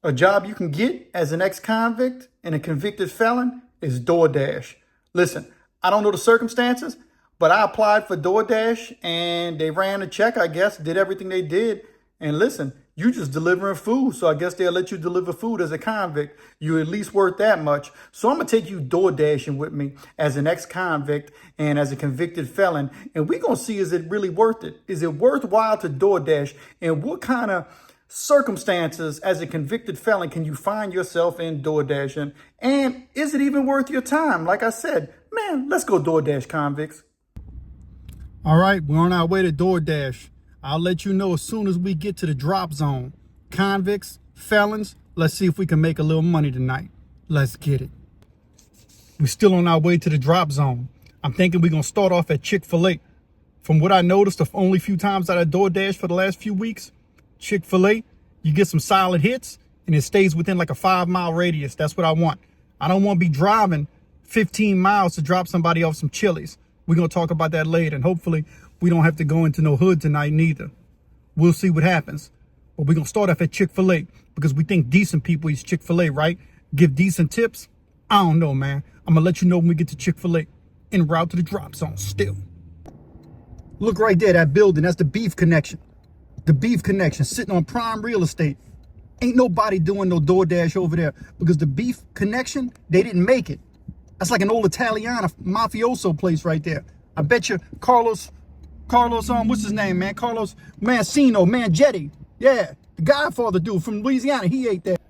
A job you can get as an ex-convict and a convicted felon is DoorDash. Listen, I don't know the circumstances, but I applied for DoorDash and they ran a check, I guess, did everything they did. And listen, you just delivering food, so I guess they'll let you deliver food as a convict. You're at least worth that much. So I'm going to take you DoorDashing with me as an ex-convict and as a convicted felon. And we're going to see, is it really worth it? Is it worthwhile to DoorDash? And what kind of circumstances as a convicted felon can you find yourself in DoorDashing? And is it even worth your time? Like I said, man, let's go DoorDash, convicts. All right, we're on our way to DoorDash. I'll let you know as soon as we get to the drop zone. Convicts, felons, let's see if we can make a little money tonight. Let's get it. We're still on our way to the drop zone. I'm thinking we're going to start off at Chick-fil-A. From what I noticed, the only few times that I DoorDash for the last few weeks, Chick-fil-A, you get some solid hits and it stays within like a 5-mile radius. That's what I want. I don't want to be driving 15 miles to drop somebody off some Chili's. We're going to talk about that later, and hopefully we don't have to go into no hood tonight neither. We'll see what happens. But we're going to start off at Chick-fil-A because we think decent people use Chick-fil-A, right? Give decent tips? I don't know, man. I'm going to let you know when we get to Chick-fil-A. En route to the drop zone still. Look right there, that building. That's the Beef Connection. The Beef Connection sitting on prime real estate. Ain't nobody doing no DoorDash over there because the Beef Connection, they didn't make it. That's like an old Italiana mafioso place right there. I bet you Carlos, what's his name, man? Carlos Mangetti. Yeah, the Godfather dude from Louisiana, he ate that.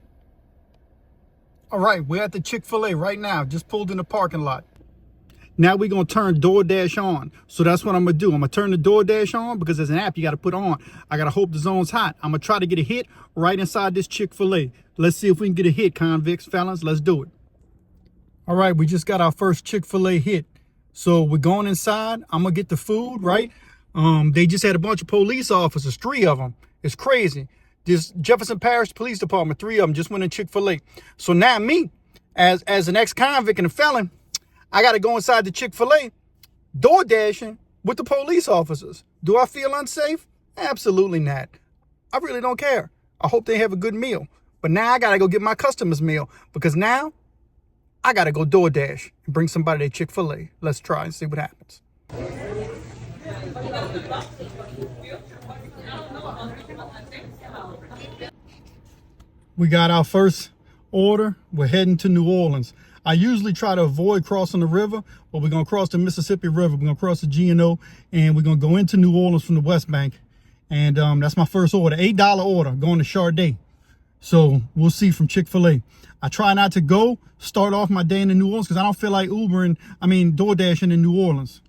All right, we're at the Chick-fil-A right now. Just pulled in the parking lot. Now we're going to turn DoorDash on. So that's what I'm going to do. I'm going to turn the DoorDash on because there's an app you got to put on. I got to hope the zone's hot. I'm going to try to get a hit right inside this Chick-fil-A. Let's see if we can get a hit, convicts, felons. Let's do it. All right, we just got our first Chick-fil-A hit. So we're going inside. I'm going to get the food, right? They just had a bunch of police officers, 3 of them. It's crazy. This Jefferson Parish Police Department, 3 of them just went in Chick-fil-A. So now me, as an ex-convict and a felon, I got to go inside the Chick-fil-A, DoorDashing with the police officers. Do I feel unsafe? Absolutely not. I really don't care. I hope they have a good meal. But now I got to go get my customers' meal because now I got to go DoorDash and bring somebody to Chick-fil-A. Let's try and see what happens. We got our first order. We're heading to New Orleans. I usually try to avoid crossing the river, but we're going to cross the Mississippi River. We're going to cross the G&O, and we're going to go into New Orleans from the West Bank. And that's my first order, $8 order, going to Charday. So we'll see from Chick-fil-A. I try not to start off my day in New Orleans because I don't feel like DoorDashing in New Orleans.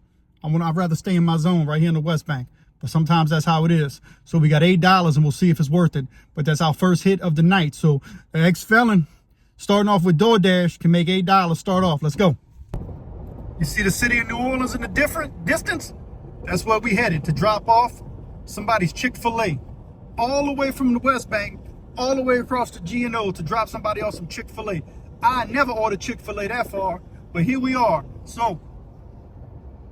I'd rather stay in my zone right here in the West Bank. But sometimes that's how it is. So we got $8 and we'll see if it's worth it. But that's our first hit of the night. So the ex-felon starting off with DoorDash can make $8 start off. Let's go. You see the city of New Orleans in the different distance? That's where we headed to drop off somebody's Chick-fil-A. All the way from the West Bank, all the way across the G&O to drop somebody else some Chick-fil-A. I never ordered Chick-fil-A that far, but here we are. So,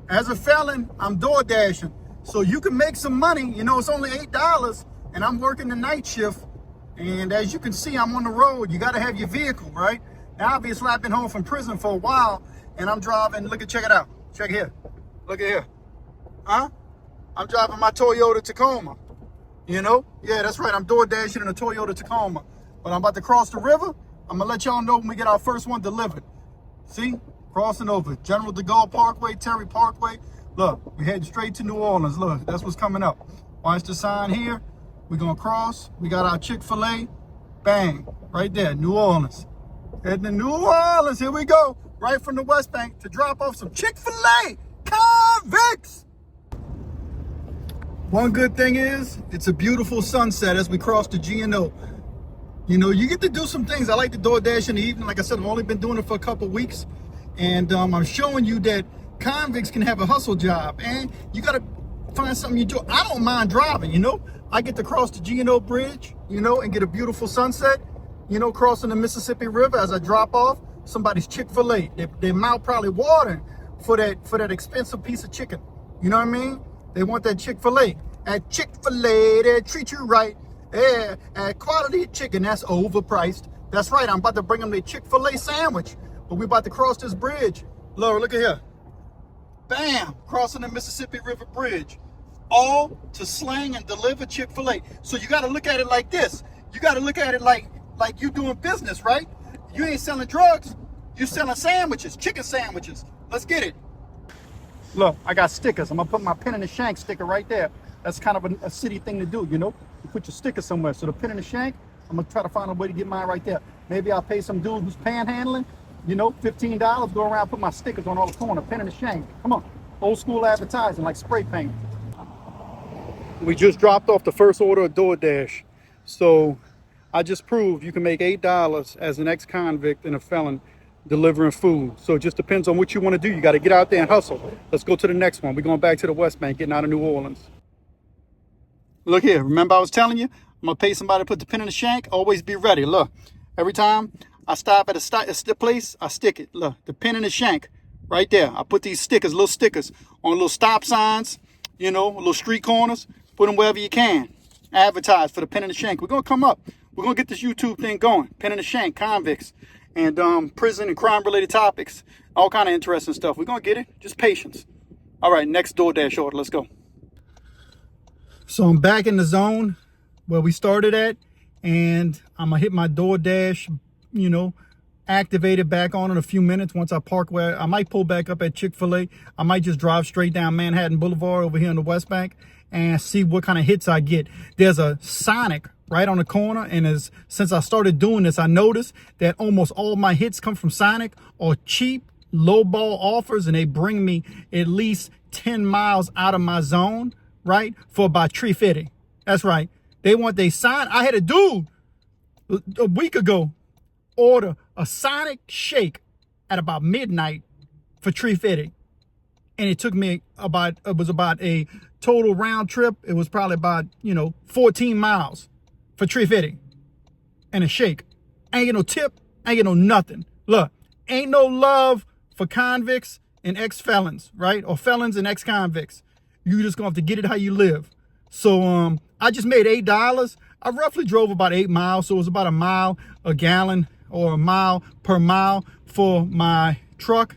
as a felon, I'm DoorDashing. So you can make some money. You know, it's only $8, and I'm working the night shift. And as you can see, I'm on the road. You got to have your vehicle, right? Now, obviously, I've been home from prison for a while, and I'm driving. Check it out. Check here. Look at here. Huh? I'm driving my Toyota Tacoma. You know? Yeah, that's right. I'm DoorDashing in a Toyota Tacoma. But I'm about to cross the river. I'm going to let y'all know when we get our first one delivered. See? Crossing over. General de Gaulle Parkway, Terry Parkway. Look, we're heading straight to New Orleans. Look, that's what's coming up. Watch the sign here. We're going to cross. We got our Chick-fil-A. Bang. Right there. New Orleans. Heading to New Orleans. Here we go. Right from the West Bank to drop off some Chick-fil-A convicts. One good thing is, it's a beautiful sunset as we cross the G&O. You know, you get to do some things. I like the DoorDash in the evening. Like I said, I've only been doing it for a couple weeks. And I'm showing you that convicts can have a hustle job. And you got to find something you do. I don't mind driving, you know. I get to cross the G&O Bridge, you know, and get a beautiful sunset, you know, crossing the Mississippi River as I drop off somebody's Chick-fil-A. Their mouth probably watering for that expensive piece of chicken. You know what I mean? They want that Chick-fil-A. At Chick-fil-A, they treat you right. Yeah, and quality chicken, that's overpriced. That's right, I'm about to bring them their Chick-fil-A sandwich. But we about to cross this bridge. Laura, look at here. Bam, crossing the Mississippi River Bridge. All to slang and deliver Chick-fil-A. So you got to look at it like this. You got to look at it like you doing business, right? You ain't selling drugs. You selling sandwiches, chicken sandwiches. Let's get it. Look, I got stickers. I'm going to put my pin in the shank sticker right there. That's kind of a city thing to do, you know? You put your sticker somewhere. So the pin in the shank, I'm going to try to find a way to get mine right there. Maybe I'll pay some dude who's panhandling, you know, $15, go around, put my stickers on all the corner, pin in the shank. Come on. Old school advertising, like spray paint. We just dropped off the first order of DoorDash. So I just proved you can make $8 as an ex-convict and a felon delivering food. So it just depends on what you want to do. You got to get out there and hustle. Let's go to the next one. We're going back to the West Bank, getting out of New Orleans. Look here. Remember I was telling you, I'm going to pay somebody to put the pin in the shank. Always be ready. Look, every time I stop at a place, I stick it. Look, the pin in the shank right there. I put these stickers, little stickers on little stop signs, you know, little street corners. Put them wherever you can. Advertise for the pin in the shank. We're going to come up. We're going to get this YouTube thing going. Pin in the shank, convicts, and prison and crime-related topics. All kind of interesting stuff. We're going to get it. Just patience. All right, next DoorDash order. Let's go. So I'm back in the zone where we started at, and I'm going to hit my DoorDash, you know, activated back on in a few minutes. Once I park where I might pull back up at Chick-fil-A. I might just drive straight down Manhattan Boulevard over here in the West Bank and see what kind of hits I get. There's a Sonic right on the corner, and since I started doing this, I noticed that almost all my hits come from Sonic or cheap lowball offers, and they bring me at least 10 miles out of my zone, right, for about $3.50. That's right. They want they sign. I had a dude a week ago order a Sonic shake at about midnight for $3.50. And it took me it was about a total round trip. It was probably about, 14 miles for $3.50 and a shake. Ain't get no tip, ain't get no nothing. Look, ain't no love for convicts and ex-felons, right? Or felons and ex-convicts. You just gonna have to get it how you live. So I just made $8. I roughly drove about 8 miles, so it was about a mile a gallon or a mile per mile for my truck.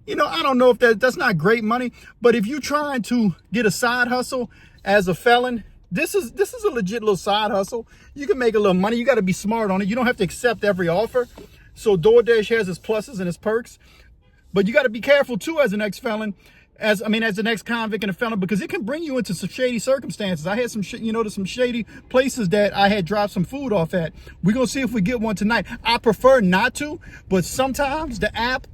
I don't know if that's not great money, but if you're trying to get a side hustle as a felon, this is a legit little side hustle. You can make a little money. You got to be smart on it. You don't have to accept every offer. So DoorDash has its pluses and its perks, but you got to be careful too as an ex-felon, as an ex-convict and a felon, because it can bring you into some shady circumstances. I had some some shady places that I had dropped some food off at. We're going to see if we get one tonight. I prefer not to, but sometimes the app,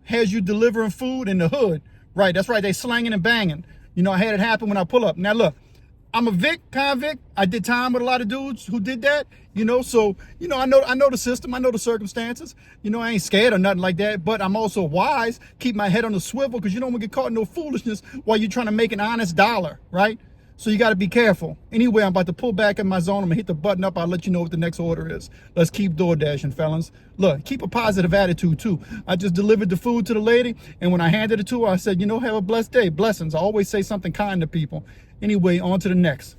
has you delivering food in the hood. Right, that's right, they slanging and banging. I had it happen when I pull up. Now look, I'm a convict. I did time with a lot of dudes who did that, so, I know the system, I know the circumstances. I ain't scared or nothing like that, but I'm also wise, keep my head on the swivel, because you don't want to get caught in no foolishness while you're trying to make an honest dollar, right? So you got to be careful. Anyway, I'm about to pull back in my zone. I'm going to hit the button up. I'll let you know what the next order is. Let's keep DoorDashing, felons. Look, keep a positive attitude, too. I just delivered the food to the lady, and when I handed it to her, I said, have a blessed day. Blessings. I always say something kind to people. Anyway, on to the next.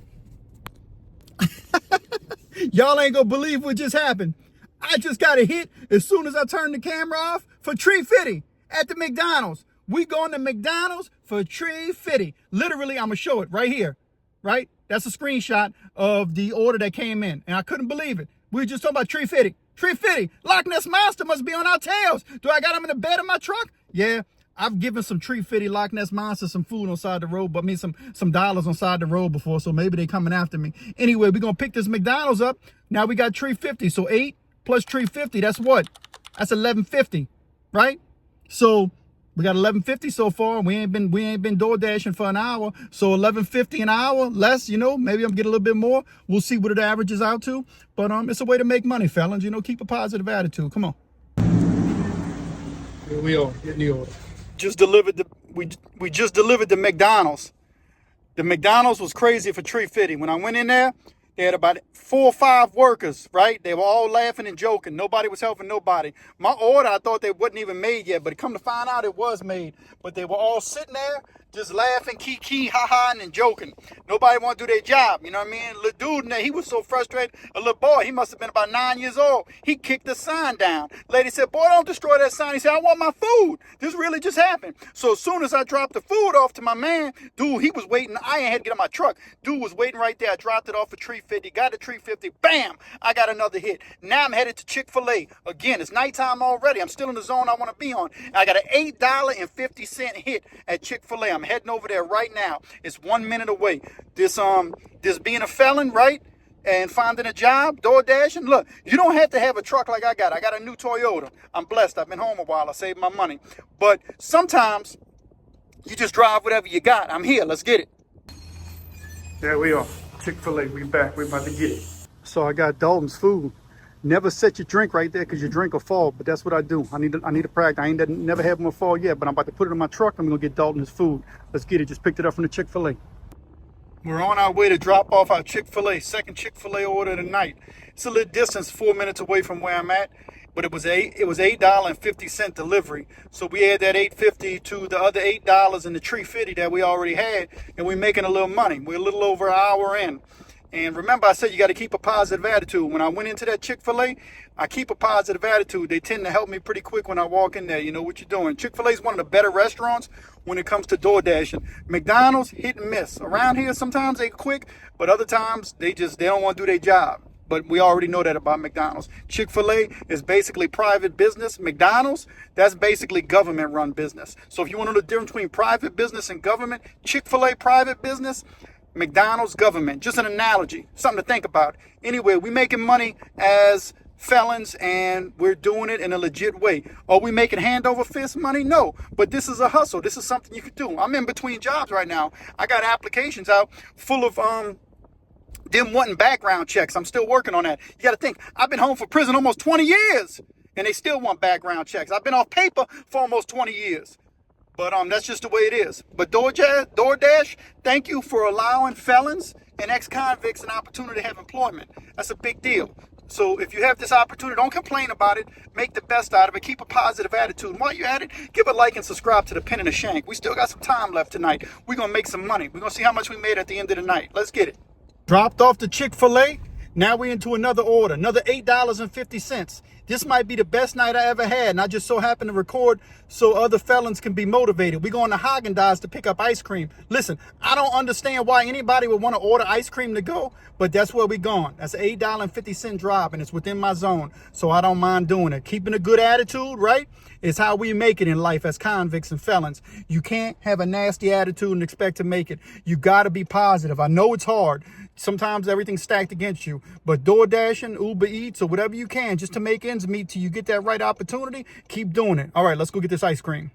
Y'all ain't going to believe what just happened. I just got a hit as soon as I turned the camera off for $3.50 at the McDonald's. We going to McDonald's for $3.50. Literally, I'm going to show it right here. Right? That's a screenshot of the order that came in. And I couldn't believe it. We were just talking about $3.50. $3.50. Loch Ness Monster must be on our tails. Do I got them in the bed of my truck? Yeah. I've given some $3.50 Loch Ness Monster some food on side the road, but some dollars on side the road before, so maybe they coming after me. Anyway, we're going to pick this McDonald's up. Now we got $3.50. So 8 plus $3.50, that's what? That's $11.50, right? So we got $11.50 so far. We ain't been DoorDashing for an hour. So $11.50 an hour, less, maybe I'm getting a little bit more. We'll see what it averages out to. But it's a way to make money, felons. Keep a positive attitude. Come on. Here we are, getting the order. We just delivered the McDonald's. The McDonald's was crazy for $3.50. When I went in there, they had about 4 or 5 workers, right? They were all laughing and joking. Nobody was helping nobody. My order, I thought they wasn't even made yet, but come to find out it was made. But they were all sitting there just laughing, kiki, ha-ha, and joking. Nobody want to do their job, you know what I mean? Little dude in there, he was so frustrated. A little boy, he must have been about 9 years old. He kicked the sign down. Lady said, boy, don't destroy that sign. He said, I want my food. This really just happened. So as soon as I dropped the food off to my man, dude, he was waiting. I ain't had to get on my truck. Dude was waiting right there. I dropped it off for $3.50. Got the $3.50. Bam! I got another hit. Now I'm headed to Chick-fil-A. Again, it's nighttime already. I'm still in the zone I want to be on. I got an $8.50 hit at Chick-fil-A. I'm heading over there right now. It's 1 minute away. This being a felon, right? And finding a job, DoorDashing. Look, you don't have to have a truck like I got. I got a new Toyota. I'm blessed. I've been home a while. I saved my money. But sometimes you just drive whatever you got. I'm here. Let's get it. There we are. Chick-fil-A. We back. We about to get it. So I got Dalton's food. Never set your drink right there because your drink will fall. But that's what I do. I need to practice. I ain't never had one fall yet. But I'm about to put it in my truck. I'm going to get Dalton's food. Let's get it. Just picked it up from the Chick-fil-A. We're on our way to drop off our Chick-fil-A, second Chick-fil-A order of the night. It's a little distance, 4 minutes away from where I'm at, but it was $8.50 delivery. So we add that $8.50 to the other $8 and the $3.50 that we already had, and we're making a little money. We're a little over an hour in. And remember, I said you got to keep a positive attitude. When I went into that Chick-fil-A, I keep a positive attitude. They tend to help me pretty quick when I walk in there. You know what you're doing. Chick-fil-A is one of the better restaurants when it comes to DoorDashing. McDonald's, hit and miss. Around here, sometimes they quick, but other times they don't want to do their job. But we already know that about McDonald's. Chick-fil-A is basically private business. McDonald's, that's basically government-run business. So if you want to know the difference between private business and government, Chick-fil-A, private business, McDonald's, government. Just an analogy, something to think about. Anyway, we making money as felons and we're doing it in a legit way. Are we making hand over fist money? No, but this is a hustle. This is something you could do. I'm in between jobs right now. I got applications out full of them wanting background checks. I'm still working on that. You got to think, I've been home for prison almost 20 years and they still want background checks. I've been off paper for almost 20 years. But that's just the way it is. But DoorDash, thank you for allowing felons and ex-convicts an opportunity to have employment. That's a big deal. So if you have this opportunity, don't complain about it. Make the best out of it. Keep a positive attitude. And while you're at it, give a like and subscribe to the Pin and the Shank. We still got some time left tonight. We're going to make some money. We're going to see how much we made at the end of the night. Let's get it. Dropped off the Chick-fil-A. Now we're into another order, another $8.50. This might be the best night I ever had, and I just so happen to record so other felons can be motivated. We're going to Haagen-Dazs to pick up ice cream. Listen, I don't understand why anybody would want to order ice cream to go, but that's where we're going. That's an $8.50 drive, and it's within my zone, so I don't mind doing it. Keeping a good attitude, right, is how we make it in life as convicts and felons. You can't have a nasty attitude and expect to make it. You got to be positive. I know it's hard. Sometimes everything's stacked against you, but DoorDashing, Uber Eats, or whatever you can just to make ends meet till you get that right opportunity, keep doing it. All right, let's go get this ice cream.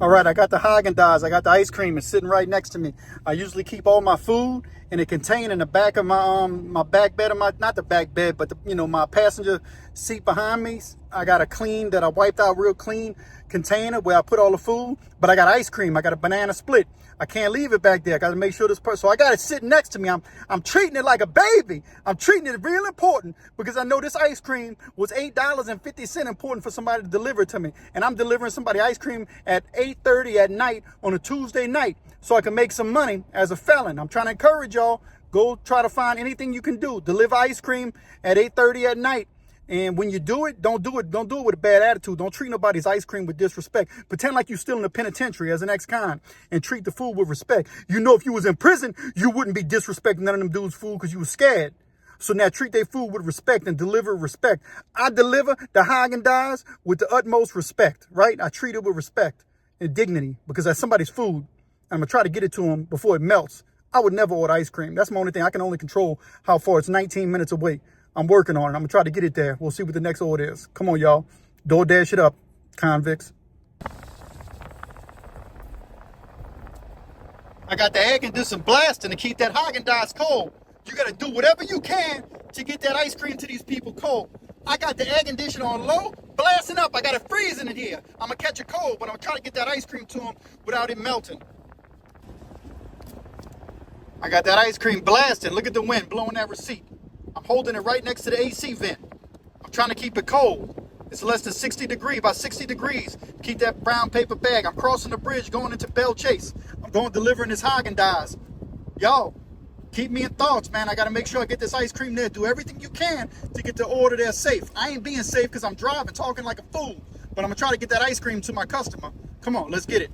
All right, I got the Haagen-Dazs. I got the ice cream. It's sitting right next to me. I usually keep all my food in a container in the back of my back bed, not the back bed, but my passenger seat behind me. I got a clean that I wiped out real clean container where I put all the food, but I got ice cream. I got a banana split. I can't leave it back there. I got to make sure this person, so I got it sitting next to me. I'm treating it like a baby. I'm treating it real important because I know this ice cream was $8.50 important for somebody to deliver to me. And I'm delivering somebody ice cream at 8:30 at night on a Tuesday night so I can make some money as a felon. I'm trying to encourage y'all, go try to find anything you can do. Deliver ice cream at 8:30 at night. And when you do it, don't do it with a bad attitude. Don't treat nobody's ice cream with disrespect. Pretend like you're still in the penitentiary as an ex-con and treat the food with respect. You know, if you was in prison, you wouldn't be disrespecting none of them dudes' food because you was scared. So now treat their food with respect and deliver respect. I deliver the Haagen-Dazs with the utmost respect, right? I treat it with respect and dignity because that's somebody's food. I'm going to try to get it to them before it melts. I would never order ice cream. That's my only thing. I can only control how far. It's 19 minutes away. I'm working on it. I'm going to try to get it there. We'll see what the next order is. Come on, y'all. DoorDash it up, convicts. I got the air conditioner blasting to keep that Haagen-Dazs cold. You got to do whatever you can to get that ice cream to these people cold. I got the air conditioner on low, blasting up. I got it freezing in here. I'm going to catch a cold, but I'm trying to get that ice cream to them without it melting. I got that ice cream blasting. Look at the wind blowing that receipt. I'm holding it right next to the AC vent. I'm trying to keep it cold. It's less than 60 degrees, about 60 degrees. Keep that brown paper bag. I'm crossing the bridge going into Belle Chase. I'm going delivering this Haagen-Dazs. Y'all, keep me in thoughts, man. I got to make sure I get this ice cream there. Do everything you can to get the order there safe. I ain't being safe because I'm driving, talking like a fool. But I'm going to try to get that ice cream to my customer. Come on, let's get it.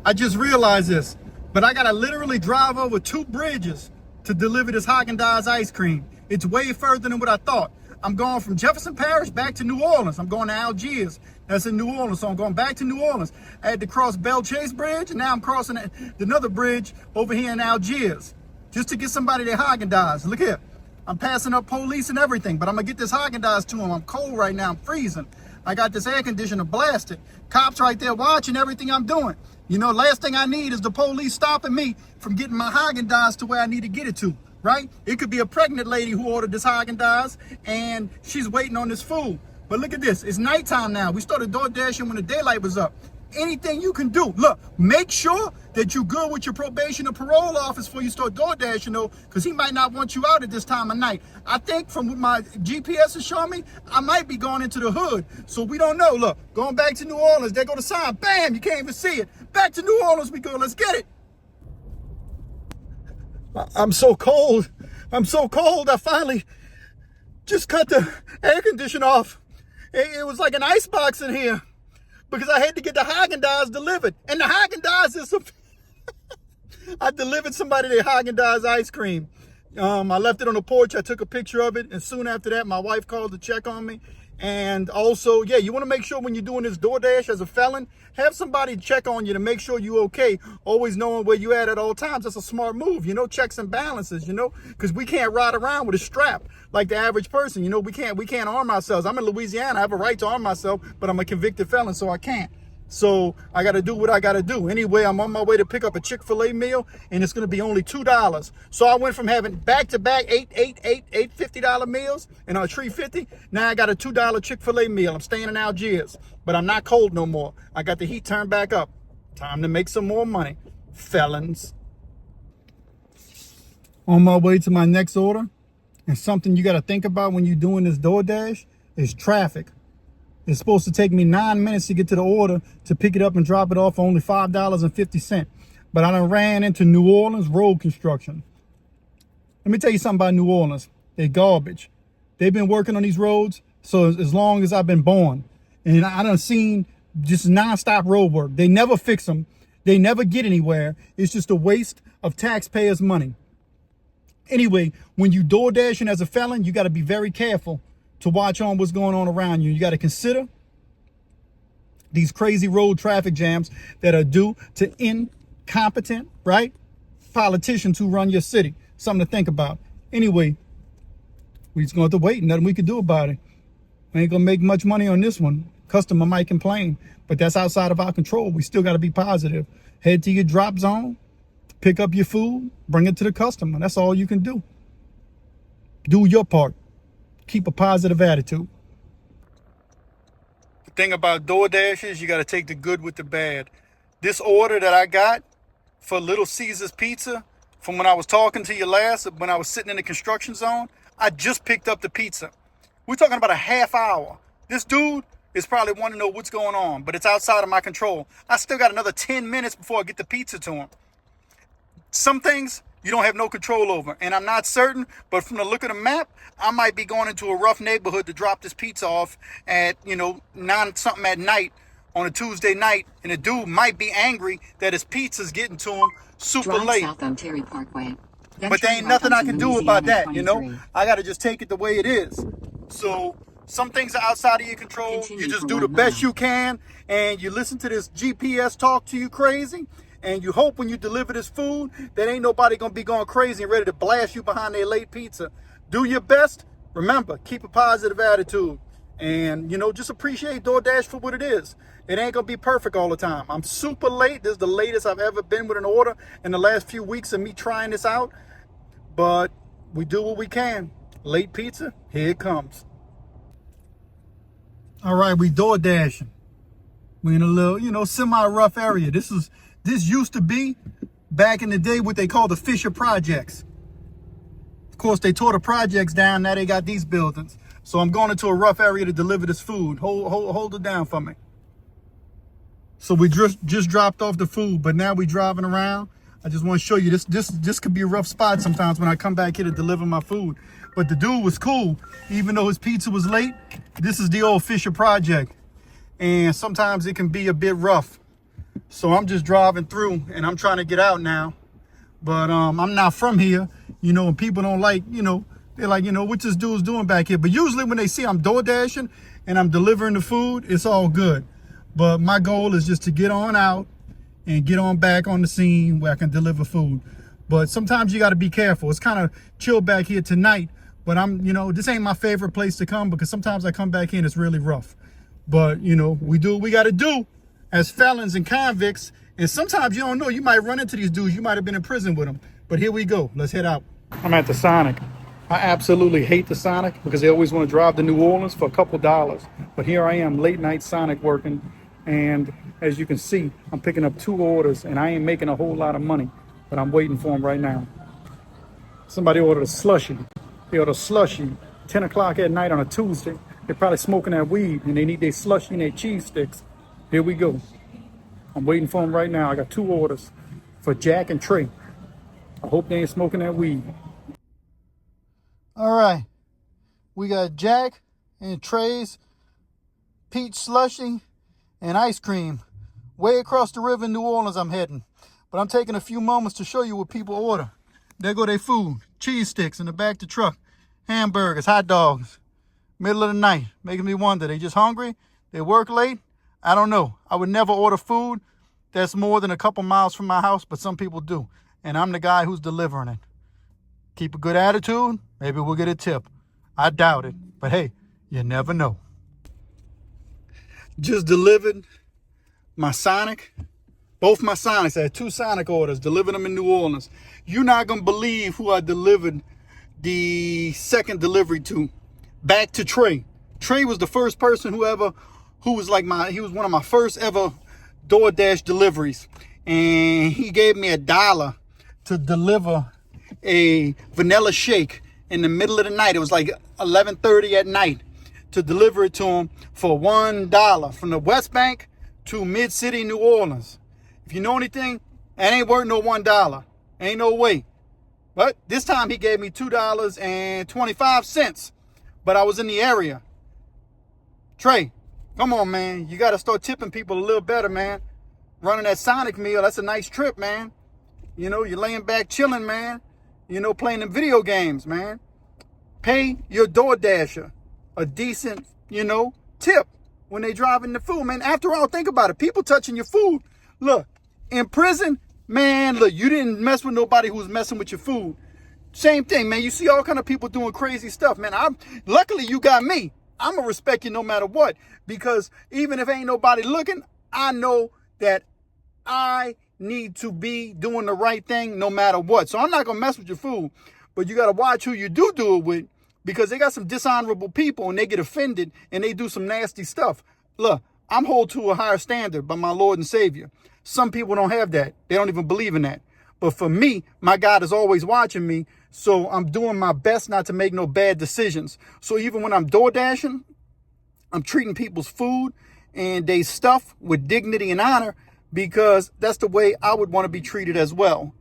I just realized this, but I got to literally drive over 2 bridges to deliver this Haagen-Dazs ice cream. It's way further than what I thought. I'm going from Jefferson Parish back to New Orleans. I'm going to Algiers. That's in New Orleans. So I'm going back to New Orleans. I had to cross Belle Chase Bridge, and now I'm crossing another bridge over here in Algiers just to get somebody their Haagen-Dazs. Look here. I'm passing up police and everything, but I'm going to get this Haagen-Dazs to them. I'm cold right now. I'm freezing. I got this air conditioner blasted. Cops right there watching everything I'm doing. You know, last thing I need is the police stopping me from getting my Haagen-Dazs to where I need to get it to. Right? It could be a pregnant lady who ordered this Haagen-Dazs and she's waiting on this food. But look at this. It's nighttime now. We started DoorDashing when the daylight was up. Anything you can do. Look, make sure that you're good with your probation or parole office before you start DoorDashing, though, because he might not want you out at this time of night. I think from what my GPS is showing me, I might be going into the hood. So we don't know. Look, going back to New Orleans, there go the sign. Bam, you can't even see it. Back to New Orleans we go. Let's get it. I'm so cold. I'm so cold. I finally just cut the air conditioner off. It was like an ice box in here because I had to get the Haagen-Dazs delivered. And the Haagen-Dazs is I delivered somebody their Haagen-Dazs ice cream. I left it on the porch. I took a picture of it. And soon after that, my wife called to check on me. And also, yeah, you want to make sure when you're doing this DoorDash as a felon, have somebody check on you to make sure you're okay. Always knowing where you at all times. That's a smart move, you know, checks and balances, you know, because we can't ride around with a strap like the average person. You know, we can't arm ourselves. I'm in Louisiana. I have a right to arm myself, but I'm a convicted felon, so I can't. So I got to do what I got to do. Anyway, I'm on my way to pick up a Chick-fil-A meal, and it's going to be only $2. So I went from having back-to-back $8.50 meals and $3.50. Now I got a $2 Chick-fil-A meal. I'm staying in Algiers, but I'm not cold no more. I got the heat turned back up. Time to make some more money, felons. On my way to my next order, and something you got to think about when you're doing this DoorDash is traffic. It's supposed to take me 9 minutes to get to the order to pick it up and drop it off for only $5.50. But I done ran into New Orleans road construction. Let me tell you something about New Orleans. They're garbage. They've been working on these roads so as long as I've been born. And I done seen just nonstop road work. They never fix them. They never get anywhere. It's just a waste of taxpayers' money. Anyway, when you DoorDashing as a felon, you got to be very careful to watch on what's going on around you. You got to consider these crazy road traffic jams that are due to incompetent, right, politicians who run your city. Something to think about. Anyway, we just going to have to wait. Nothing we can do about it. We ain't going to make much money on this one. Customer might complain, but that's outside of our control. We still got to be positive. Head to your drop zone, pick up your food, bring it to the customer. That's all you can do. Do your part. Keep a positive attitude. The thing about DoorDash is you got to take the good with the bad. This order that I got for Little Caesars Pizza from when I was talking to you last, when I was sitting in the construction zone, I just picked up the pizza. We're talking about a half hour. This dude is probably wanting to know what's going on, but it's outside of my control. I still got another 10 minutes before I get the pizza to him. Some things you don't have no control over. And I'm not certain, but from the look of the map, I might be going into a rough neighborhood to drop this pizza off at, 9-something at night on a Tuesday night. And the dude might be angry that his pizza's getting to him super late. South on Terry Parkway. But there ain't nothing I can do about that, I got to just take it the way it is. So some things are outside of your control. You just do the best you can, and you listen to this GPS talk to you crazy. And you hope when you deliver this food that ain't nobody going to be going crazy and ready to blast you behind their late pizza. Do your best. Remember, keep a positive attitude. And, just appreciate DoorDash for what it is. It ain't going to be perfect all the time. I'm super late. This is the latest I've ever been with an order in the last few weeks of me trying this out. But we do what we can. Late pizza, here it comes. All right, we DoorDashing. We in a little, semi-rough area. This used to be, back in the day, what they call the Fisher Projects. Of course, they tore the projects down. Now they got these buildings. So I'm going into a rough area to deliver this food. Hold it down for me. So we just dropped off the food, but now we driving around. I just want to show you this could be a rough spot sometimes when I come back here to deliver my food. But the dude was cool, even though his pizza was late. This is the old Fisher Project, and sometimes it can be a bit rough. So I'm just driving through, and I'm trying to get out now. But I'm not from here, you know, and people don't like, you know, they're like, you know, what this dude's doing back here. But usually when they see I'm DoorDashing and I'm delivering the food, it's all good. But my goal is just to get on out and get on back on the scene where I can deliver food. But sometimes you got to be careful. It's kind of chill back here tonight, but you know, this ain't my favorite place to come because sometimes I come back here and it's really rough. But, you know, we do what we got to do as felons and convicts. And sometimes you don't know, you might run into these dudes. You might have been in prison with them. But here we go. Let's head out. I'm at the Sonic. I absolutely hate the Sonic because they always want to drive to New Orleans for a couple dollars. But here I am, late night Sonic working. And as you can see, I'm picking up 2 orders and I ain't making a whole lot of money, but I'm waiting for them right now. Somebody ordered a slushie. They ordered a slushie 10 o'clock at night on a Tuesday. They're probably smoking that weed and they need their slushie and their cheese sticks. Here we go. I'm waiting for them right now. I got 2 orders for Jack and Trey. I hope they ain't smoking that weed. All right. We got Jack and Trey's peach slushie and ice cream. Way across the river in New Orleans I'm heading. But I'm taking a few moments to show you what people order. There go their food. Cheese sticks in the back of the truck. Hamburgers, hot dogs. Middle of the night. Making me wonder, they just hungry? They work late? I don't know. I would never order food that's more than a couple miles from my house, but some people do. And I'm the guy who's delivering it. Keep a good attitude, maybe we'll get a tip. I doubt it, but hey, you never know. Just delivered my Sonic, both my Sonics. I had 2 Sonic orders, delivered them in New Orleans. You're not going to believe who I delivered the second delivery to. Back to Trey. Trey was the first person he was one of my first ever DoorDash deliveries. And he gave me $1 to deliver a vanilla shake in the middle of the night. It was like 11:30 at night. To deliver it to him for $1 from the West Bank to Mid-City, New Orleans. If you know anything, that ain't worth no $1. Ain't no way. But this time he gave me $2.25. But I was in the area. Trey, come on, man. You got to start tipping people a little better, man. Running that Sonic meal, that's a nice trip, man. You know, you're laying back chilling, man. You know, playing them video games, man. Pay your DoorDasher a decent, you know, tip when they driving the food, man. After all, think about it. People touching your food. Look, in prison, man, look, you didn't mess with nobody who was messing with your food. Same thing, man. You see all kind of people doing crazy stuff, man. Luckily, you got me. I'm going to respect you no matter what. Because even if ain't nobody looking, I know that I need to be doing the right thing no matter what. So I'm not going to mess with your food. But you got to watch who you do it with. Because they got some dishonorable people and they get offended and they do some nasty stuff. Look, I'm held to a higher standard by my Lord and Savior. Some people don't have that. They don't even believe in that. But for me, my God is always watching me. So I'm doing my best not to make no bad decisions. So even when I'm DoorDashing, I'm treating people's food and they stuff with dignity and honor because that's the way I would want to be treated as well.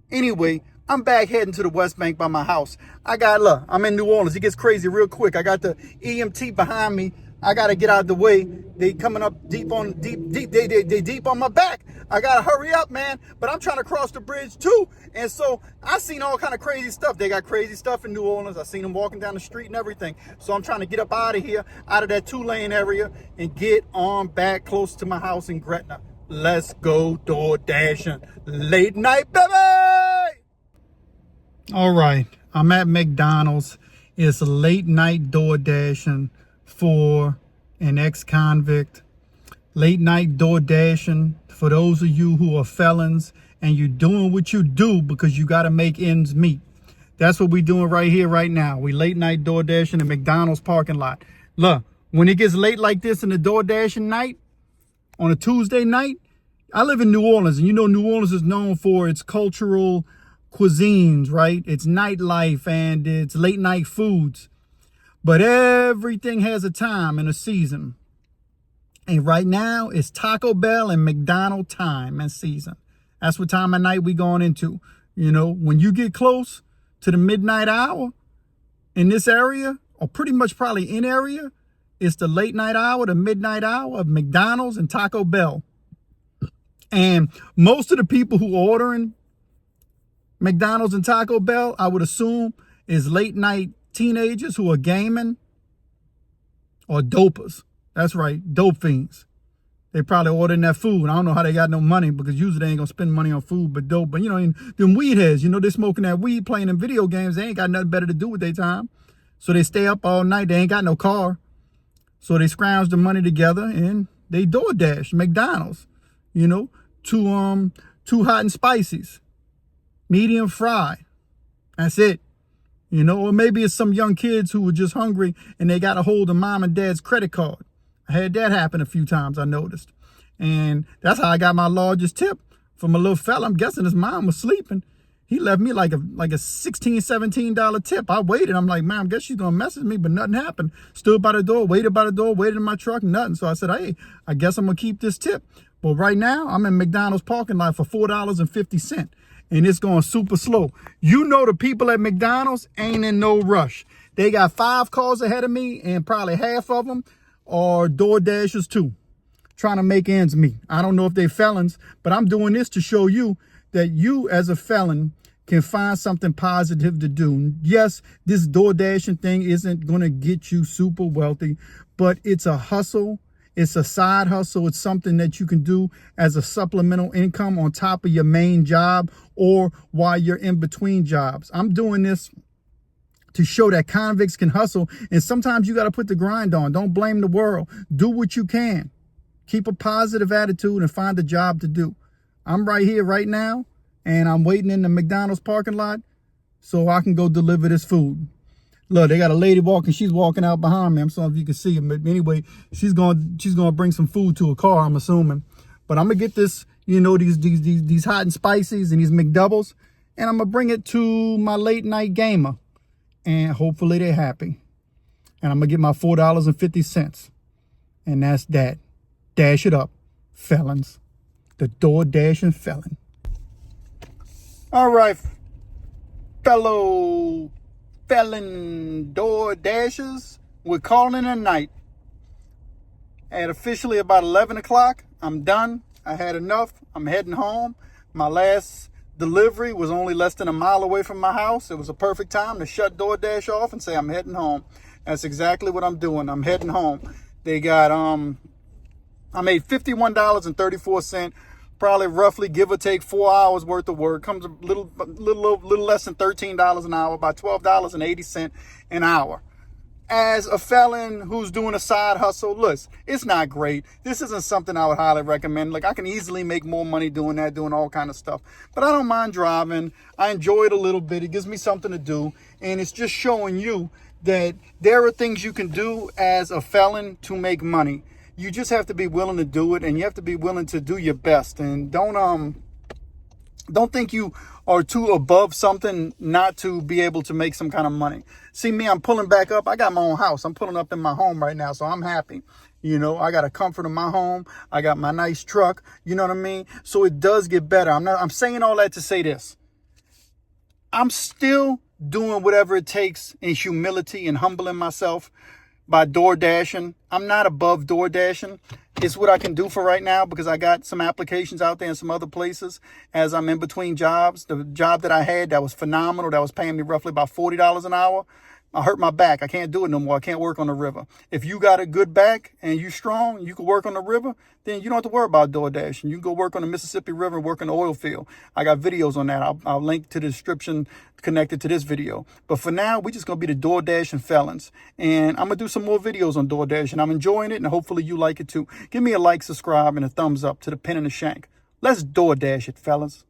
Anyway, I'm back heading to the West Bank by my house. Look, I'm in New Orleans. It gets crazy real quick. I got the EMT behind me. I got to get out of the way. They coming up they deep on my back. I got to hurry up, man. But I'm trying to cross the bridge too. And so I seen all kind of crazy stuff. They got crazy stuff in New Orleans. I seen them walking down the street and everything. So I'm trying to get up out of here, out of that 2-lane area and get on back close to my house in Gretna. Let's go DoorDashing. Late night, baby! All right, I'm at McDonald's. It's late night DoorDashing for an ex-convict. Late night DoorDashing for those of you who are felons and you're doing what you do because you got to make ends meet. That's what we're doing right here, right now. We late night DoorDashing in McDonald's parking lot. Look, when it gets late like this in the DoorDashing night, on a Tuesday night, I live in New Orleans, and you know New Orleans is known for its cultural cuisines, right? It's nightlife and it's late night foods. But everything has a time and a season. And right now, it's Taco Bell and McDonald's time and season. That's what time of night we going into. You know, when you get close to the midnight hour in this area, or pretty much probably in area, it's the late night hour, the midnight hour of McDonald's and Taco Bell. And most of the people who are ordering McDonald's and Taco Bell, I would assume, is late night teenagers who are gaming or dopers. That's right, dope fiends. They probably ordering that food. I don't know how they got no money, because usually they ain't gonna spend money on food but dope. But, you know, them weed heads, you know, they're smoking that weed, playing in video games. They ain't got nothing better to do with their time. So they stay up all night. They ain't got no car. So they scrounge the money together and they DoorDash McDonald's, you know, two hot and spices, medium fry. That's it. You know, or maybe it's some young kids who were just hungry and they got a hold of mom and dad's credit card. I had that happen a few times, I noticed. And that's how I got my largest tip from a little fella. I'm guessing his mom was sleeping. He left me like a $16, $17 tip. I waited. I'm like, man, I guess she's going to message me, but nothing happened. Stood by the door, waited in my truck, nothing. So I said, hey, I guess I'm going to keep this tip. But right now, I'm in McDonald's parking lot for $4.50. And it's going super slow. You know, the people at McDonald's ain't in no rush. They got 5 cars ahead of me, and probably half of them are DoorDashers too, trying to make ends meet. I don't know if they're felons, but I'm doing this to show you that you as a felon can find something positive to do. Yes, this DoorDashing thing isn't going to get you super wealthy, but it's a hustle. It's a side hustle. It's something that you can do as a supplemental income on top of your main job or while you're in between jobs. I'm doing this to show that convicts can hustle. And sometimes you got to put the grind on. Don't blame the world. Do what you can. Keep a positive attitude and find a job to do. I'm right here right now, and I'm waiting in the McDonald's parking lot so I can go deliver this food. Look, they got a lady walking. She's walking out behind me. I'm sorry if you can see her. But anyway, she's going to bring some food to a car, I'm assuming. But I'm going to get this, you know, these hot and spices and these McDoubles, and I'm going to bring it to my late night gamer. And hopefully they're happy. And I'm going to get my $4.50. And that's that. Dash it up, felons. The DoorDashing felon. All right, fellow felon DoorDashers, we're calling it a night. At officially about 11 o'clock, I'm done. I had enough. I'm heading home. My last delivery was only less than a mile away from my house. It was a perfect time to shut DoorDash off and say I'm heading home. That's exactly what I'm doing. I'm heading home. They got I made $51.34, probably roughly give or take 4 hours worth of work. Comes a little less than $13 an hour, about $12.80 an hour. As a felon who's doing a side hustle, look, it's not great. This isn't something I would highly recommend. Like, I can easily make more money doing that, doing all kind of stuff. But I don't mind driving. I enjoy it a little bit. It gives me something to do. And it's just showing you that there are things you can do as a felon to make money. You just have to be willing to do it, and you have to be willing to do your best. And don't think you are too above something not to be able to make some kind of money. See me, I'm pulling back up. I got my own house. I'm pulling up in my home right now, so I'm happy. You know, I got a comfort in my home. I got my nice truck. You know what I mean? So it does get better. I'm saying all that to say this. I'm still doing whatever it takes in humility and humbling myself by DoorDashing. I'm not above DoorDashing. It's what I can do for right now because I got some applications out there in some other places as I'm in between jobs. The job that I had that was phenomenal, that was paying me roughly about $40 an hour, I hurt my back. I can't do it no more. I can't work on the river. If you got a good back and you strong, you can work on the river, then you don't have to worry about DoorDash. You can go work on the Mississippi River and work in the oil field. I got videos on that. I'll link to the description connected to this video. But for now, we're just going to be the DoorDashing felons. And I'm going to do some more videos on DoorDash, and I'm enjoying it, and hopefully you like it too. Give me a like, subscribe, and a thumbs up to the pin and the shank. Let's DoorDash it, fellas.